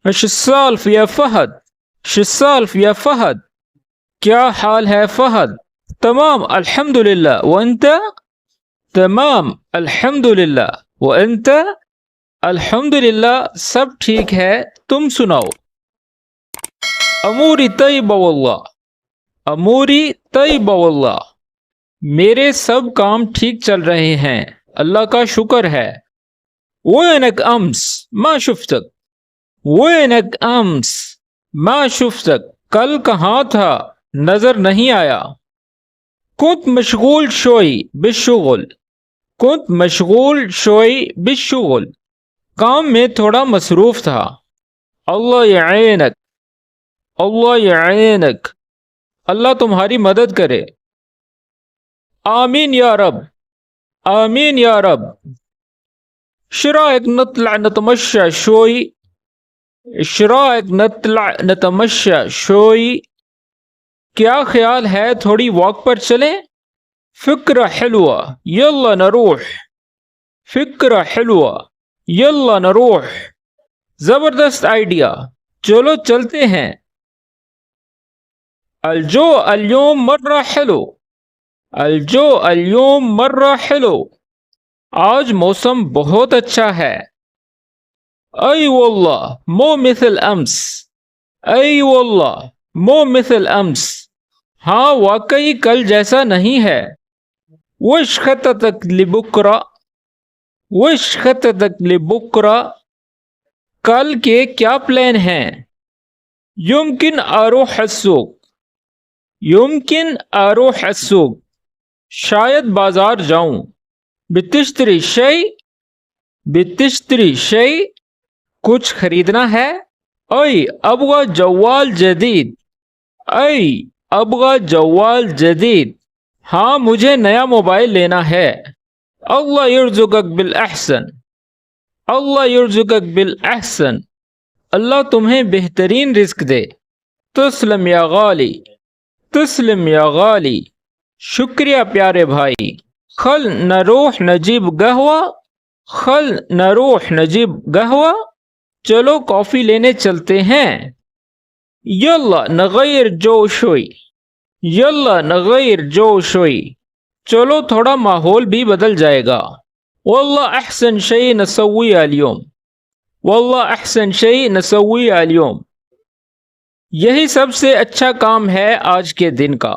ايش السالف يا فهد؟ ايش السالف يا فهد؟ کیا حال ہے فہد؟ تمام الحمد للہ وانت؟ تمام الحمد للہ وانت؟ الحمد للہ سب ٹھیک ہے، تم سناؤ۔ اموری طیبہ واللہ، اموری طیبہ واللہ، میرے سب کام ٹھیک چل رہے ہیں، اللہ کا شکر ہے۔ وینک امس ما شفتک، وینک امس ما شفتک، کل کہاں تھا نظر نہیں آیا۔ كنت مشغول شوي بالشغل، كنت مشغول شوي بالشغل، کام میں تھوڑا مصروف تھا۔ اللہ يعينك، اللہ يعينك، اللہ تمہاری مدد کرے۔ آمین یا رب، آمین یا رب۔ شرائك نطلع نتمشى شوي، شرائك نطلع نتمشى شوي، کیا خیال ہے تھوڑی واک پر چلیں؟ فکرہ حلوہ یلا نروح، فکرہ حلوہ یلا نروح، زبردست آئیڈیا، چلو چلتے ہیں۔ الجو اليوم مرہ حلو، الجو اليوم مرہ حلو، آج موسم بہت اچھا ہے۔ ای واللہ مو مثل امس، ای واللہ مو مثل امس، ہاں واقعی کل جیسا نہیں ہے۔ وش خطتک لبکرہ، وش خطتک لبکرہ، کل کے کیا پلان ہیں؟ یمکن اروح السوق، یمکن اروح السوق، شاید بازار جاؤں۔ بتشتری شیء، بتشتری شیء، کچھ خریدنا ہے؟ ای ابغى جوال جدید، ای ابغى جوال جدید، ہاں مجھے نیا موبائل لینا ہے۔ اللہ یرزقک بالاحسن، اللہ یرزقک بالاحسن، اللہ تمہیں بہترین رزق دے۔ تسلم یا غالی، تسلم یا غالی، شکریہ پیارے بھائی۔ خل نروح نجیب قہوہ، خل نروح نجیب قہوہ، چلو کافی لینے چلتے ہیں۔ یلا نغیر جو شوئی، یلا نغیر جو شوئی، چلو تھوڑا ماحول بھی بدل جائے گا۔ واللہ احسن شیء نسوی اليوم، واللہ احسن شیء نسوی اليوم، یہی سب سے اچھا کام ہے آج کے دن کا۔